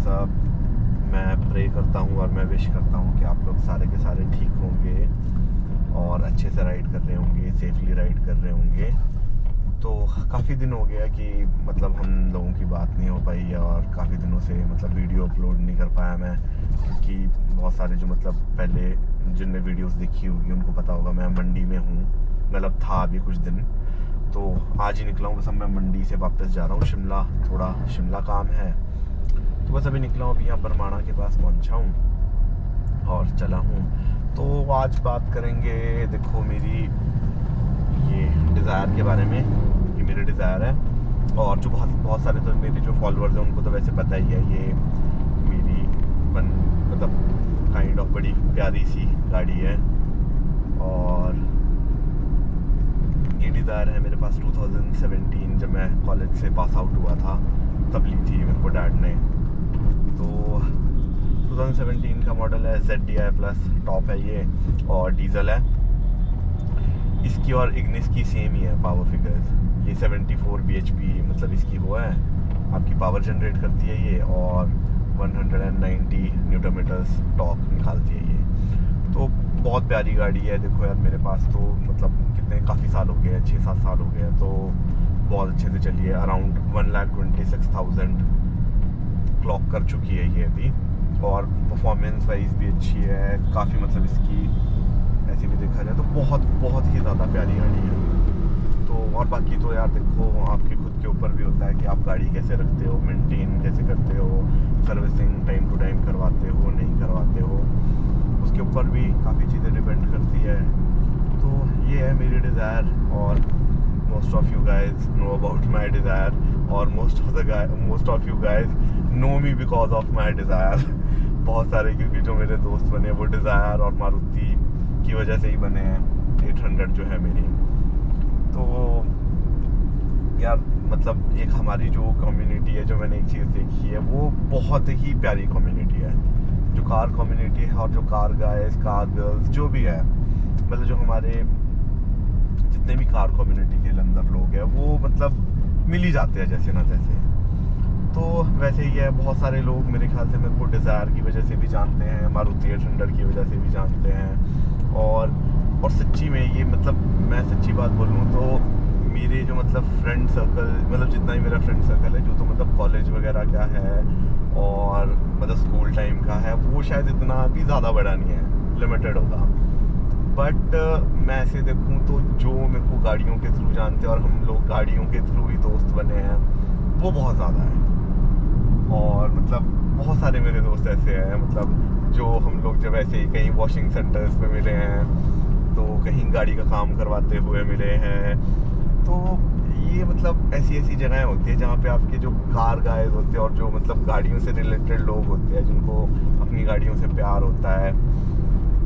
सब। मैं प्रे करता हूँ और मैं विश करता हूँ कि आप लोग सारे के सारे ठीक होंगे और अच्छे से राइड कर रहे होंगे, सेफली राइड कर रहे होंगे। तो काफ़ी दिन हो गया कि मतलब हम लोगों की बात नहीं हो पाई है और काफ़ी दिनों से मतलब वीडियो अपलोड नहीं कर पाया मैं, क्योंकि बहुत सारे जो मतलब पहले जिनने वीडियोस देखी होगी उनको पता होगा मैं मंडी में हूँ, मतलब था अभी कुछ दिन। तो आज ही निकला हूँ, बस अब मैं मंडी से वापस जा रहा हूँ शिमला, थोड़ा शिमला काम है। तो बस अभी निकला हूँ, अभी यहाँ बरमाणा के पास पहुँचा हूँ और चला हूँ। तो आज बात करेंगे, देखो मेरी ये डिज़ायर के बारे में, ये मेरे डिज़ायर है। और जो बहुत सारे तो मेरे जो फॉलोअर्स हैं उनको तो वैसे पता ही है, ये मेरी मतलब काइंड ऑफ बड़ी प्यारी सी गाड़ी है। और ये डिज़ायर है मेरे पास 2017 जब मैं कॉलेज से पास आउट हुआ था तब ली थी मेरे को डैड ने। तो 2017 का मॉडल है, ZDI+ टॉप है ये और डीजल है। इसकी और इग्निस की सेम ही है पावर फिगर्स। ये 74 bhp मतलब इसकी वो है, आपकी पावर जनरेट करती है ये, और 190 न्यूटन टॉर्क निकालती है ये। तो बहुत प्यारी गाड़ी है। देखो यार मेरे पास तो मतलब कितने काफ़ी साल हो गए, 6-7 साल हो गए, तो बहुत अच्छे से चली है। अराउंड 1,26,000 क्लॉक कर चुकी है ये अभी। और परफॉर्मेंस वाइज भी अच्छी है काफ़ी, मतलब इसकी ऐसे भी देखा जाए तो बहुत ही ज़्यादा प्यारी गाड़ी है। तो और बाकी तो यार देखो आपके खुद के ऊपर भी होता है कि आप गाड़ी कैसे रखते हो, मेंटेन कैसे करते हो, सर्विसिंग टाइम टू टाइम करवाते हो नहीं करवाते हो, उसके ऊपर भी काफ़ी चीज़ें डिपेंड करती है। तो ये है मेरी डिज़ायर और most of you guys know about my desire और most of you guys know me because of my desire. बहुत सारे क्योंकि जो मेरे दोस्त बने वो डिज़ायर और मारुति की वजह से ही बने हैं, 800 जो है मेरी। तो यार मतलब एक हमारी जो कम्युनिटी है, जो मैंने एक चीज़ देखी है, वो बहुत ही प्यारी कम्युनिटी है। जो कार कम्युनिटी है और जो कार गाइस, कार गर्ल्स जो भी है, मतलब जो हमारे जितने भी कार कम्युनिटी के अंदर लोग हैं वो मतलब मिल ही जाते हैं जैसे ना तैसे। तो वैसे ही है, बहुत सारे लोग मेरे ख्याल से मेरे को डिज़ायर की वजह से भी जानते हैं, मारुति 800 की वजह से भी जानते हैं। और सच्ची में ये मतलब मैं सच्ची बात बोलूँ तो मेरे जो मतलब फ्रेंड सर्कल, मतलब जितना ही मेरा फ्रेंड सर्कल है जो तो मतलब कॉलेज वगैरह का है और मतलब स्कूल टाइम का है, वो शायद इतना भी ज़्यादा बड़ा नहीं है, लिमिटेड होगा। बट मैं ऐसे देखूँ तो जो मेरे को गाड़ियों के थ्रू जानते हैं और हम लोग गाड़ियों के थ्रू ही दोस्त बने हैं, वो बहुत ज़्यादा है। और मतलब बहुत सारे मेरे दोस्त ऐसे हैं, मतलब जो हम लोग जब ऐसे ही कहीं वॉशिंग सेंटर्स पे मिले हैं, तो कहीं गाड़ी का काम करवाते हुए मिले हैं। तो ये मतलब ऐसी जगहें होती है जहाँ पे आपके जो कार गाइज होते हैं और जो मतलब गाड़ियों से रिलेटेड लोग होते हैं, जिनको अपनी गाड़ियों से प्यार होता है,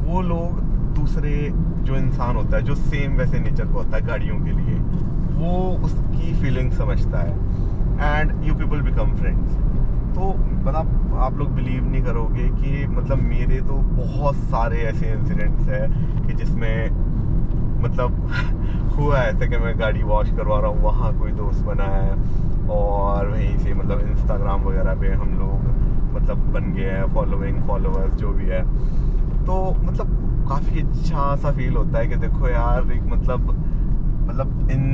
वो लोग दूसरे जो इंसान होता है जो सेम वैसे नेचर का होता है गाड़ियों के लिए, वो उसकी फीलिंग समझता है and you people become friends. तो मतलब आप लोग बिलीव नहीं करोगे कि मतलब मेरे तो बहुत सारे ऐसे इंसिडेंट्स हैं कि जिसमें मतलब हुआ ऐसा कि मैं गाड़ी वॉश करवा रहा हूँ, वहाँ कोई दोस्त बना है और वहीं से मतलब इंस्टाग्राम वगैरह पे हम लोग मतलब बन गए हैं, फॉलोअर्स जो भी है। तो मतलब काफ़ी अच्छा सा फील होता है कि देखो यार एक मतलब इन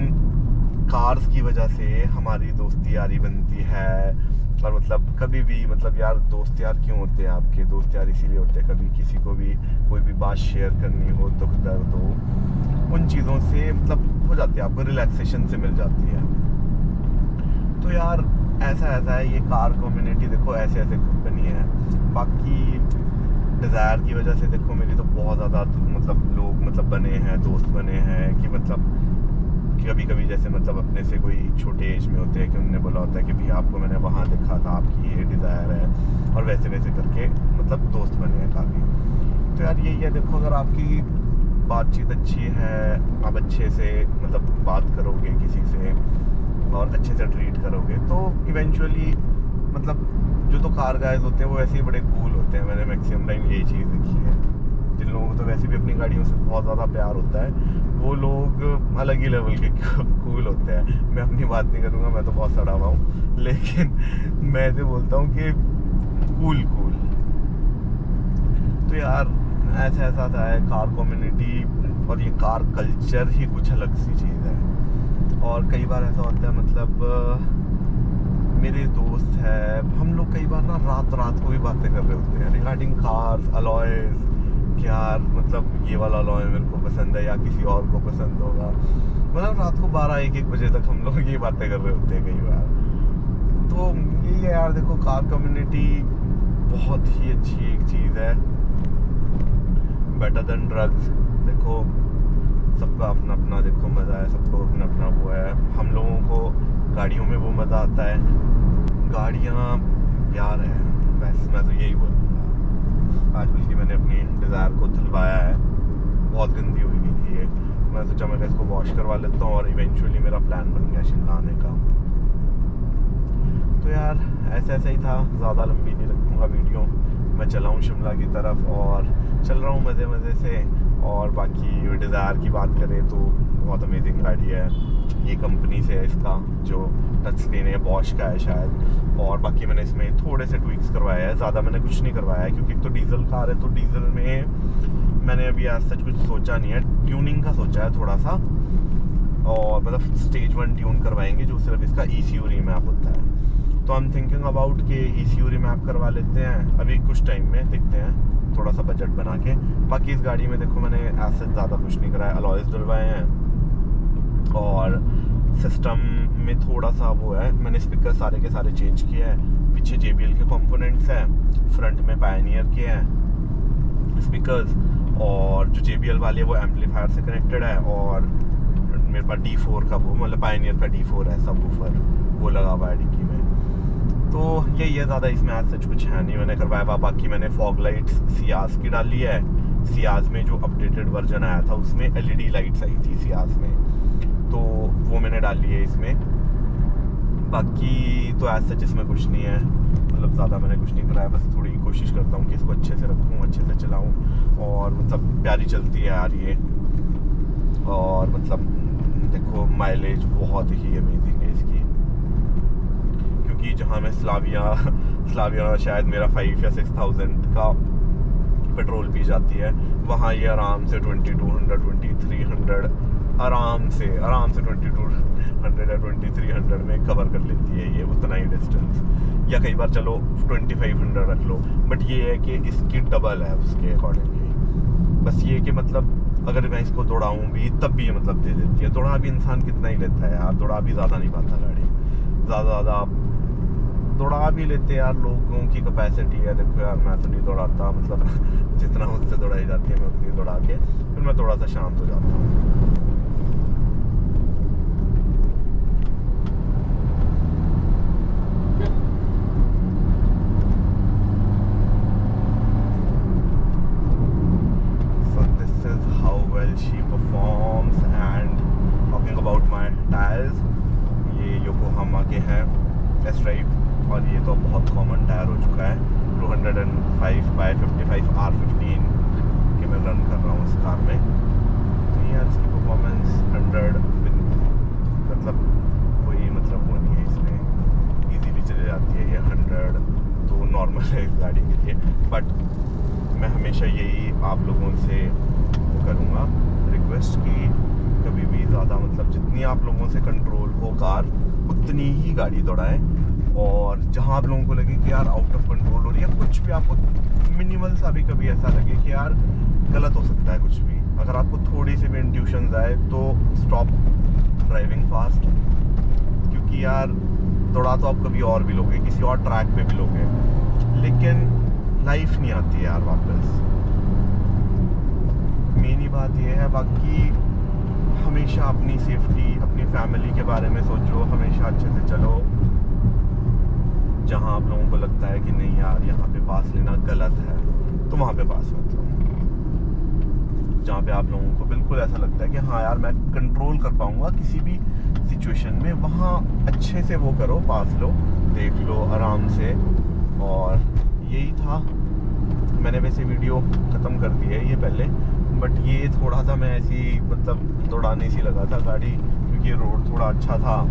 कार्स की वजह से हमारी दोस्ती यारी बनती है। और मतलब कभी भी मतलब यार दोस्त यार क्यों होते हैं, आपके दोस्त यार इसीलिए होते हैं, कभी किसी को भी कोई भी बात शेयर करनी हो, दुख दर्द हो, उन चीज़ों से मतलब हो जाती है, आपको रिलैक्सेशन से मिल जाती है। तो यार ऐसा है ये कार कम्युनिटी, देखो ऐसे कंपनी है। बाकी डिज़ायर की वजह से देखो मेरी तो बहुत ज़्यादा मतलब लोग मतलब बने हैं, दोस्त बने हैं कि मतलब कभी जैसे मतलब अपने से कोई छोटे एज में होते हैं कि उन्होंने बोला होता है कि भैया आपको मैंने वहाँ देखा था, आपकी ये डिज़ायर है, और वैसे करके मतलब दोस्त बने हैं काफ़ी। तो यार यही है, देखो अगर आपकी बातचीत अच्छी है, आप अच्छे से मतलब बात करोगे किसी से और अच्छे से ट्रीट करोगे, तो इवेंचुअली मतलब जो तो कार गाइज होते हैं वो ऐसे ही बड़े कूल होते हैं। मैंने मैक्सिमम टाइम यही चीज़ देखी है। जिन लोगों को तो वैसे भी अपनी गाड़ियों से बहुत ज़्यादा प्यार होता है, वो लोग अलग ही लेवल के कूल होते हैं। मैं अपनी बात नहीं करूँगा, मैं तो बहुत सड़ा हुआ हूँ, लेकिन मैं तो बोलता हूँ कि कूल। तो यार ऐसा था है कार कम्युनिटी और ये कार कल्चर ही कुछ अलग सी चीज़ है। और कई बार ऐसा होता है मतलब मेरे दोस्त है, हम लोग कई बार ना रात को भी बातें कर रहे होते हैं रिगार्डिंग कार्स, अलॉयज, कि यार मतलब ये वाला अलॉय मेरे को पसंद है या किसी और को पसंद होगा। मतलब रात को 12-1 बजे तक हम लोग ये बातें कर रहे होते हैं कई बार। तो ये है यार, देखो कार कम्युनिटी बहुत ही अच्छी एक चीज़ है, बेटर देन ड्रग्स। देखो सबका अपना अपना देखो मज़ा है, सबको अपना अपना वो है। हम लोगों को गाड़ियों में वो मज़ा आता है, गाड़ियाँ प्यार है, बस मैं तो यही बोलूँगा। आज बल्कि मैंने अपनी डिज़ायर को धुलवाया है, बहुत गंदी हुई थी ये। मैं सोचा मैं इसको वॉश करवा लेता हूँ और इवेंचुअली मेरा प्लान बन गया शिमला आने का। तो यार ऐसा ही था, ज़्यादा लंबी नहीं रखूँगा वीडियो। मैं चला हूँ शिमला की तरफ और चल रहा हूँ मज़े से। और बाकी डिज़ायर की बात करें तो बहुत अमेजिंग गाड़ी है, ये कंपनी से है इसका जो टच स्क्रीन है, बॉश का है शायद। और बाकी मैंने इसमें थोड़े से ट्विक्स करवाया है, ज़्यादा मैंने कुछ नहीं करवाया है क्योंकि तो डीजल कार है। तो डीजल में मैंने अभी आज सच कुछ सोचा नहीं है, ट्यूनिंग का सोचा है थोड़ा सा, और मतलब स्टेज 1 ट्यून करवाएंगे जो सिर्फ इसका ECU रीमैप होता है। तो आई एम थिंकिंग अबाउट कि ECU रीमैप करवा लेते हैं अभी कुछ टाइम में, देखते हैं थोड़ा सा बजट बना के। बाकी इस गाड़ी में देखो मैंने ऐसे ज़्यादा कुछ नहीं कराया, अलॉयज डलवाए हैं और सिस्टम में थोड़ा सा वो है, मैंने स्पीकर सारे के सारे चेंज किए हैं। पीछे JBL के कंपोनेंट्स हैं, फ्रंट में पायनियर के हैं स्पीकर्स, और जो JBL वाले वो एम्पलीफायर से कनेक्टेड है। और मेरे पास D4 का वो मतलब पायनियर का D4 है सबवूफर, वो लगा हुआ है डिक्की में। तो यही है, ज़्यादा इसमें आज सच कुछ है नहीं मैंने करवाया। बाकी मैंने फॉग लाइट्स सियाज की डाली है। सियाज में जो अपडेटेड वर्जन आया था उसमें LED लाइट्स आई थी सियाज में, तो वो मैंने डाली है इसमें। बाकी तो आज सच इसमें कुछ नहीं है, मतलब ज़्यादा मैंने कुछ नहीं कराया, बस थोड़ी कोशिश करता हूँ कि इसको अच्छे से रखूँ, अच्छे से चलाऊँ, और मतलब प्यारी चलती है यार ये। और मतलब देखो माइलेज बहुत ही अमेजिंग है इसकी, क्योंकि जहाँ मैं स्लाविया शायद मेरा 5 या 6,000 का पेट्रोल पी जाती है, वहाँ ये आराम से 2200 2300 आराम से 2200 या 2300 में कवर कर लेती है ये उतना ही डिस्टेंस, या कई बार चलो 2500 रख लो। बट ये है कि इसकी डबल है उसके अकॉर्डिंगली। बस ये कि मतलब अगर मैं इसको दौड़ाऊँ भी तब भी ये मतलब दे देती है। दौड़ा भी इंसान कितना ही लेता है यार, दौड़ा भी ज़्यादा नहीं पाता गाड़ी, ज़्यादा दौड़ा भी लेते यार, लोगों की कैपेसिटी है। देखो यार मैं तो नहीं दौड़ाता, मतलब जितना मुझसे दौड़ाई जाती है मैं उतनी दौड़ा के फिर मैं थोड़ा सा शांत हो जाता हूँ। So this is how well she performs, and talking about my tires, ये योकोहामा के हैं S-Drive, और ये तो बहुत कॉमन टायर हो चुका है। 205/55 R15 के मैं रन कर रहा हूँ इस कार में। तो यार इसकी परफॉर्मेंस 100 मतलब कोई मतलब वो नहीं है, इसमें इजीली चले जाती है ये 100, तो नॉर्मल है इस गाड़ी के लिए। बट मैं हमेशा यही आप लोगों से करूँगा रिक्वेस्ट कि कभी भी ज़्यादा मतलब जितनी आप लोगों से कंट्रोल हो कार उतनी ही गाड़ी दौड़ाएं। और जहाँ आप लोगों को लगे कि यार आउट ऑफ कंट्रोल हो रही है, कुछ भी आपको मिनिमल सा भी कभी ऐसा लगे कि यार गलत हो सकता है कुछ भी, अगर आपको थोड़ी सी भी इंट्यूशंस आए तो स्टॉप ड्राइविंग फास्ट। क्योंकि यार दौड़ा तो आप कभी और भी लोगे, किसी और ट्रैक पे भी लोगे, लेकिन लाइफ नहीं आती है यार वापस। मेन ही बात ये है। बाकी हमेशा अपनी सेफ्टी, अपनी फैमिली के बारे में सोचो, हमेशा अच्छे से चलो। जहाँ आप लोगों को लगता है कि नहीं यार यहाँ पे पास लेना गलत है, तो वहाँ पे पास मत लो। जहाँ पे आप लोगों को बिल्कुल ऐसा लगता है कि हाँ यार मैं कंट्रोल कर पाऊँगा किसी भी सिचुएशन में, वहाँ अच्छे से वो करो, पास लो, देख लो आराम से। और यही था, मैंने वैसे वीडियो ख़त्म कर दी है ये पहले, बट ये थोड़ा सा मैं ऐसी मतलब दौड़ाने सी लगा था गाड़ी, क्योंकि रोड थोड़ा अच्छा था।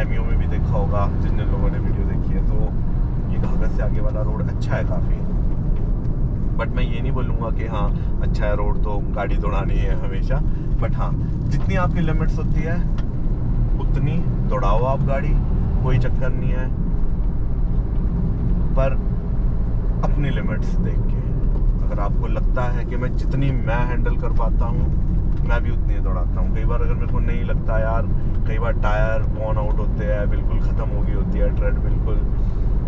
MU में भी देखा होगा जिन जिन लोगों ने वीडियो देखी है, तो ये घाघर से आगे वाला रोड अच्छा है काफ़ी, बट मैं ये नहीं बोलूँगा कि हाँ अच्छा है रोड तो गाड़ी दौड़ानी है हमेशा। बट हाँ, जितनी आपकी लिमिट्स होती है उतनी दौड़ाओ आप गाड़ी, कोई चक्कर नहीं है, पर अपनी लिमिट्स देख के। अगर आपको लगता है कि मैं जितनी मैं हैंडल कर पाता हूँ मैं भी उतनी दौड़ाता हूँ। कई बार अगर मेरे को नहीं लगता यार, कई बार टायर वॉर्न आउट होते हैं, बिल्कुल ख़त्म हो गई होती है ट्रेड बिल्कुल,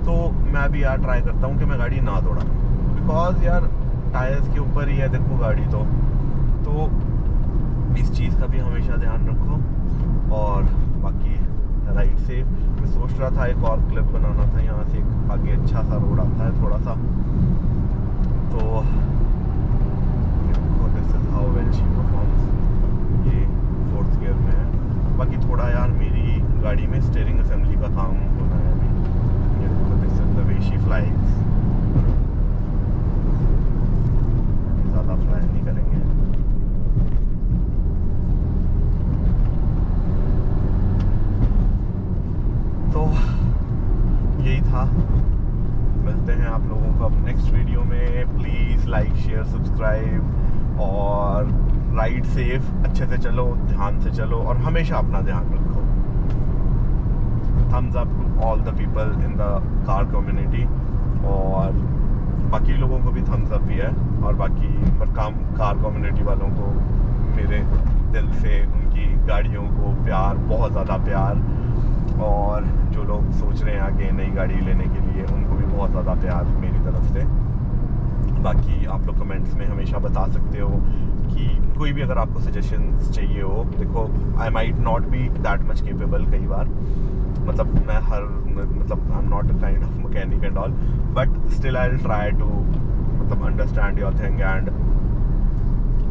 तो मैं भी यार ट्राई करता हूँ कि मैं गाड़ी ना दौड़ाऊँ, बिकॉज यार टायर्स के ऊपर ही है देखो गाड़ी। तो इस चीज़ का भी हमेशा ध्यान रखो। और बाकी राइड सेफ। मैं सोच रहा था एक और क्लिप बनाना था, यहाँ से एक आगे अच्छा सा रोड आता है थोड़ा सा, तो this is how well she performs. ये 4th गियर में है। बाकी थोड़ा यार मेरी गाड़ी में स्टीयरिंग असेंबली का काम होना है अभी। ये देखो, this is the way she flies. ज़्यादा फ्लाई नहीं करेंगे। तो यही था, मिलते हैं आप लोगों को अब नेक्स्ट वीडियो में। प्लीज़ लाइक शेयर सब्सक्राइब, और राइड सेफ, अच्छे से चलो, ध्यान से चलो, और हमेशा अपना ध्यान रखो। Thumbs up to all the people in the car community, और बाकी लोगों को भी थम्स अप भी है, और बाकी पर कार कम्युनिटी वालों को मेरे दिल से उनकी गाड़ियों को प्यार, बहुत ज़्यादा प्यार, और जो लोग सोच रहे हैं आगे नई गाड़ी लेने के लिए उनको भी बहुत ज़्यादा प्यार मेरी तरफ से। बाकी आप लोग कमेंट्स में हमेशा बता सकते हो कि कोई भी अगर आपको सजेशंस चाहिए हो। देखो, I might not be that much capable कई बार, मतलब मैं I am not a kind of mechanic and all, but still I will try to मतलब understand your thing and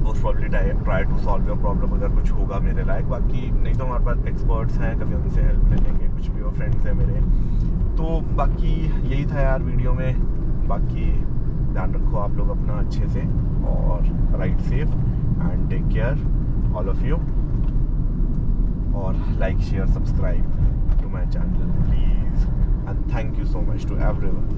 most probably try to solve your problem अगर कुछ होगा मेरे लायक। बाकी नहीं तो हमारे पास एक्सपर्ट्स हैं, कभी उनसे हेल्प ले लेंगे, कुछ भी, और फ्रेंड्स हैं मेरे। तो बाकी यही था यार वीडियो में। बाकी ध्यान रखो आप लोग अपना अच्छे से, और ride safe and take care all of you, और like share subscribe to my channel please, and thank you so much to everyone.